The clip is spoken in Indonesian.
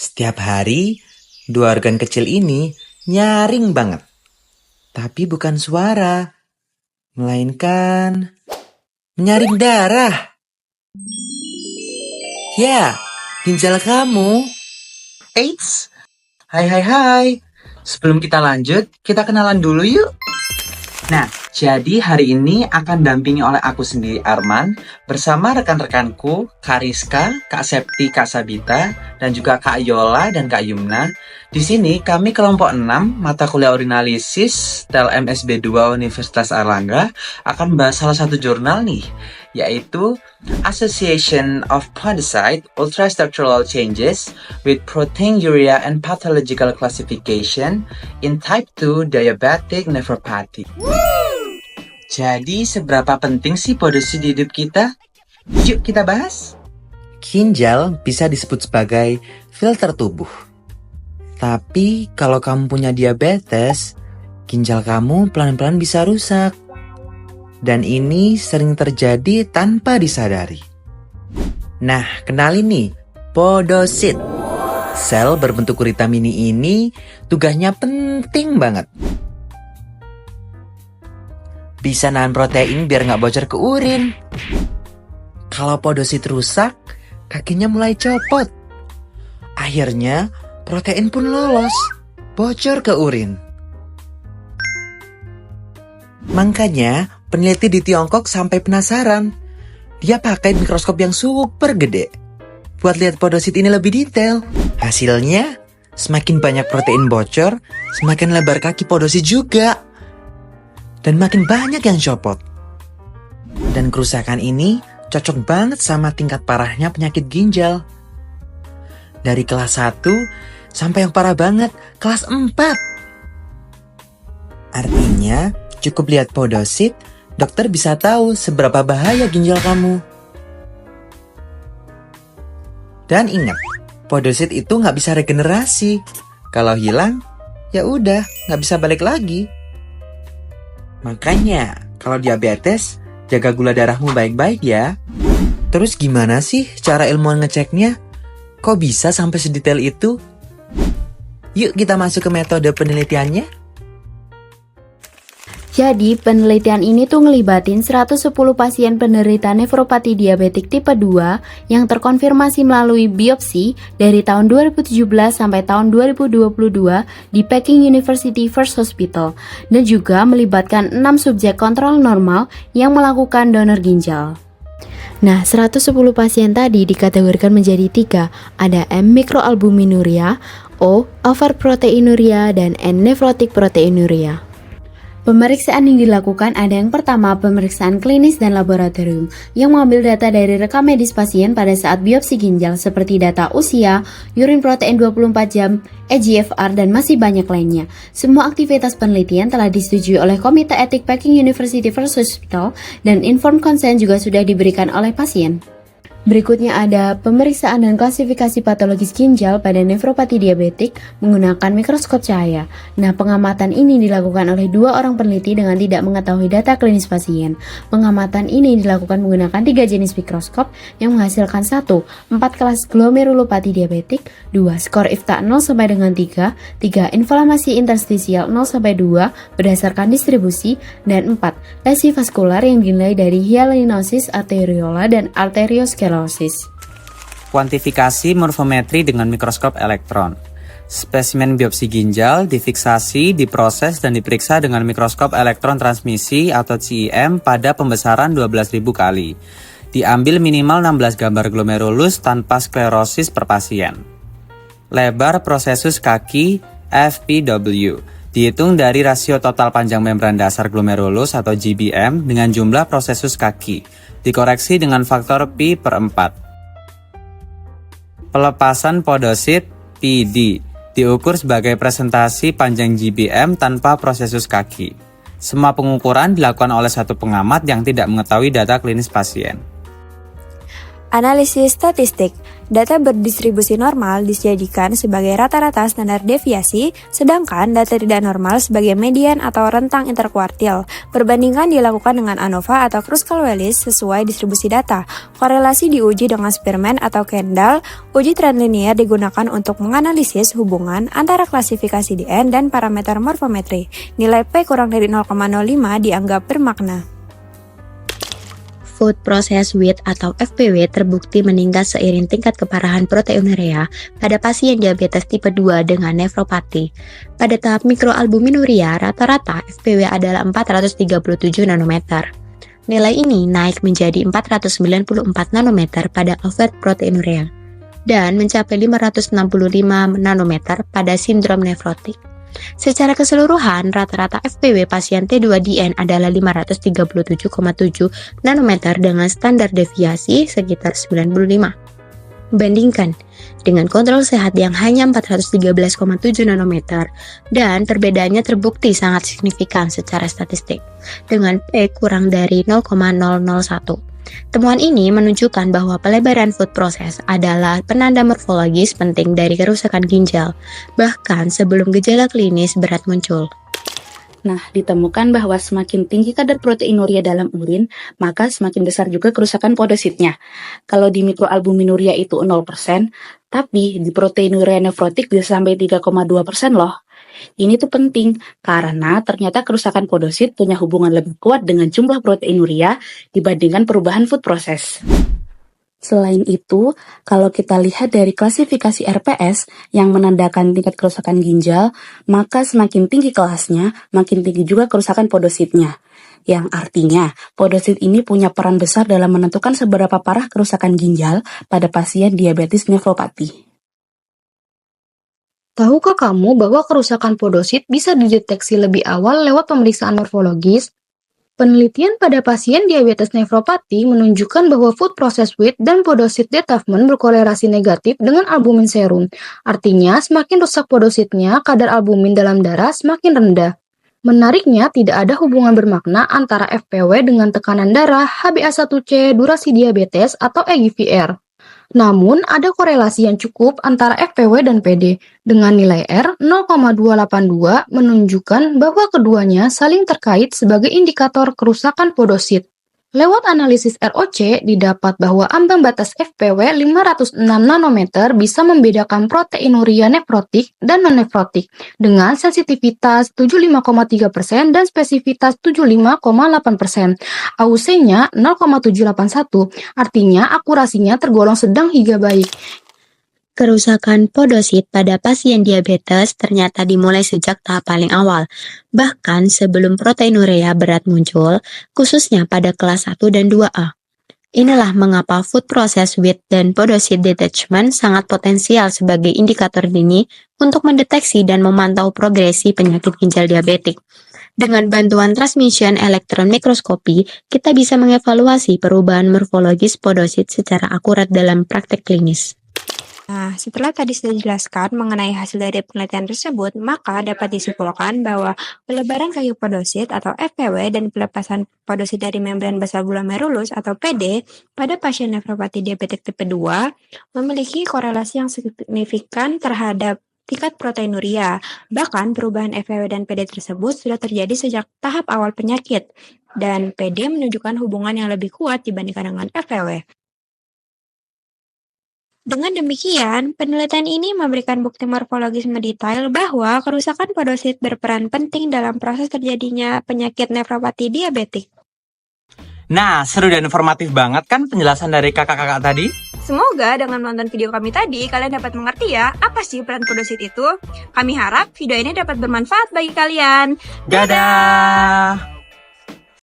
Setiap hari, dua organ kecil ini nyaring banget. Tapi bukan suara, melainkan menyaring darah. Ya, ginjal kamu. Eits, hai. Sebelum kita lanjut, kita kenalan dulu yuk. Nah, jadi hari ini akan dampingi oleh aku sendiri Arman bersama rekan-rekanku Kak Rizka, Kak Septi, Kak Sabita, dan juga Kak Yola dan Kak Yumna. Di sini kami kelompok 6 mata kuliah urinalisis TEL MSB 2 Universitas Airlangga akan bahas salah satu jurnal nih, yaitu Association of Podocyte Ultrastructural Changes with Proteinuria and Pathological Classification in Type 2 Diabetic Nephropathy. Jadi seberapa penting sih podosit di hidup kita? Yuk kita bahas. Ginjal bisa disebut sebagai filter tubuh. Tapi kalau kamu punya diabetes, ginjal kamu pelan-pelan bisa rusak. Dan ini sering terjadi tanpa disadari. Nah, kenalin nih, podosit. Sel berbentuk gurita mini ini tugasnya penting banget. Bisa nahan protein biar nggak bocor ke urin. Kalau podosit rusak, kakinya mulai copot. Akhirnya, protein pun lolos, bocor ke urin. Makanya, peneliti di Tiongkok sampai penasaran. Dia pakai mikroskop yang super gede buat lihat podosit ini lebih detail. Hasilnya, semakin banyak protein bocor, semakin lebar kaki podosit juga. Dan makin banyak yang copot. Dan kerusakan ini cocok banget sama tingkat parahnya penyakit ginjal. Dari kelas 1 sampai yang parah banget, kelas 4. Artinya, cukup lihat podosit, dokter bisa tahu seberapa bahaya ginjal kamu. Dan ingat, podosit itu nggak bisa regenerasi. Kalau hilang, ya udah, nggak bisa balik lagi. Makanya, kalau diabetes, jaga gula darahmu baik-baik ya. Terus gimana sih cara ilmuwan ngeceknya? Kok bisa sampai sedetail itu? Yuk kita masuk ke metode penelitiannya. Jadi, penelitian ini tuh ngelibatin 110 pasien penderita nefropati diabetik tipe 2 yang terkonfirmasi melalui biopsi dari tahun 2017 sampai tahun 2022 di Peking University First Hospital dan juga melibatkan 6 subjek kontrol normal yang melakukan donor ginjal. Nah, 110 pasien tadi dikategorikan menjadi 3, ada M. microalbuminuria, O. overproteinuria, dan N. nephrotic proteinuria. Pemeriksaan yang dilakukan ada yang pertama pemeriksaan klinis dan laboratorium yang mengambil data dari rekam medis pasien pada saat biopsi ginjal seperti data usia, urin protein 24 jam, eGFR, dan masih banyak lainnya. Semua aktivitas penelitian telah disetujui oleh Komite Etik Peking University First Hospital dan informed consent juga sudah diberikan oleh pasien. Berikutnya ada pemeriksaan dan klasifikasi patologis ginjal pada nefropati diabetik menggunakan mikroskop cahaya. Nah, pengamatan ini dilakukan oleh 2 orang peneliti dengan tidak mengetahui data klinis pasien. Pengamatan ini dilakukan menggunakan 3 jenis mikroskop yang menghasilkan 1. 4 kelas glomerulopati diabetik, 2. Skor IFTA 0 sampai dengan 3, 3. Inflamasi interstisial 0 sampai 2 berdasarkan distribusi, dan 4. Lesi vaskular yang dinilai dari hyalinosis arteriola dan arteriosklerosis. Kuantifikasi morfometri dengan mikroskop elektron. Spesimen biopsi ginjal difiksasi, diproses, dan diperiksa dengan mikroskop elektron transmisi atau CEM pada pembesaran 12.000 kali. Diambil minimal 16 gambar glomerulus tanpa sklerosis per pasien. Lebar prosesus kaki FPW dihitung dari rasio total panjang membran dasar glomerulus atau GBM dengan jumlah prosesus kaki. Dikoreksi dengan faktor Pi per 4. Pelepasan podosit PD diukur sebagai presentasi panjang GBM tanpa prosesus kaki. Semua pengukuran dilakukan oleh satu pengamat yang tidak mengetahui data klinis pasien. Analisis statistik. Data berdistribusi normal dijadikan sebagai rata-rata standar deviasi, sedangkan data tidak normal sebagai median atau rentang interkuartil. Perbandingan dilakukan dengan ANOVA atau Kruskal-Wallis sesuai distribusi data. Korelasi diuji dengan Spearman atau Kendall. Uji tren linier digunakan untuk menganalisis hubungan antara klasifikasi DN dan parameter morfometri. Nilai P kurang dari 0,05 dianggap bermakna. Food Processed Wheat atau FPW terbukti meningkat seiring tingkat keparahan proteinuria pada pasien diabetes tipe 2 dengan nefropati. Pada tahap mikroalbuminuria, rata-rata FPW adalah 437 nanometer. Nilai ini naik menjadi 494 nanometer pada overt proteinuria dan mencapai 565 nanometer pada sindrom nefrotik. Secara keseluruhan, rata-rata FPW pasien T2DN adalah 537,7 nanometer dengan standar deviasi sekitar 95. Bandingkan dengan kontrol sehat yang hanya 413,7 nanometer, dan perbedaannya terbukti sangat signifikan secara statistik, dengan P kurang dari 0,001. Temuan ini menunjukkan bahwa pelebaran food process adalah penanda morfologis penting dari kerusakan ginjal, bahkan sebelum gejala klinis berat muncul. Nah, ditemukan bahwa semakin tinggi kadar proteinuria dalam urin, maka semakin besar juga kerusakan podositnya. Kalau di mikroalbuminuria itu 0%, tapi di proteinuria nefrotik bisa sampai 3,2% loh. Ini tuh penting, karena ternyata kerusakan podosit punya hubungan lebih kuat dengan jumlah proteinuria dibandingkan perubahan food process. Selain itu, kalau kita lihat dari klasifikasi RPS yang menandakan tingkat kerusakan ginjal, maka semakin tinggi kelasnya, makin tinggi juga kerusakan podositnya. Yang artinya, podosit ini punya peran besar dalam menentukan seberapa parah kerusakan ginjal pada pasien diabetes nefropati. Tahukah kamu bahwa kerusakan podosit bisa dideteksi lebih awal lewat pemeriksaan morfologis? Penelitian pada pasien diabetes nefropati menunjukkan bahwa food processed wheat dan podosit detachment berkorelasi negatif dengan albumin serum. Artinya, semakin rusak podositnya, kadar albumin dalam darah semakin rendah. Menariknya, tidak ada hubungan bermakna antara FPW dengan tekanan darah, HbA1c, durasi diabetes, atau EGFR. Namun, ada korelasi yang cukup antara FPW dan PD, dengan nilai R 0,282 menunjukkan bahwa keduanya saling terkait sebagai indikator kerusakan podosit. Lewat analisis ROC, didapat bahwa ambang batas FPW 506 nanometer bisa membedakan proteinuria nefrotik dan non-nefrotik dengan sensitivitas 75,3% dan spesifitas 75,8%. AUC-nya 0,781, artinya akurasinya tergolong sedang hingga baik. Kerusakan podosit pada pasien diabetes ternyata dimulai sejak tahap paling awal, bahkan sebelum proteinuria berat muncul, khususnya pada kelas 1 dan 2A. Inilah mengapa food processed wheat dan podosit detachment sangat potensial sebagai indikator dini untuk mendeteksi dan memantau progresi penyakit ginjal diabetik. Dengan bantuan transmission elektron mikroskopi, kita bisa mengevaluasi perubahan morfologis podosit secara akurat dalam praktek klinis. Nah, setelah tadi sudah dijelaskan mengenai hasil dari penelitian tersebut, maka dapat disimpulkan bahwa pelebaran kayu podosit atau FPW dan pelepasan podosit dari membran basal glomerulus atau PD pada pasien nefropati diabetik tipe 2 memiliki korelasi yang signifikan terhadap tingkat proteinuria. Bahkan perubahan FPW dan PD tersebut sudah terjadi sejak tahap awal penyakit, dan PD menunjukkan hubungan yang lebih kuat dibandingkan dengan FPW. Dengan demikian, penelitian ini memberikan bukti morfologis mendetail bahwa kerusakan podosit berperan penting dalam proses terjadinya penyakit nefropati diabetik. Nah, seru dan informatif banget kan penjelasan dari kakak-kakak tadi? Semoga dengan menonton video kami tadi, kalian dapat mengerti ya, apa sih peran podosit itu. Kami harap video ini dapat bermanfaat bagi kalian. Dadah!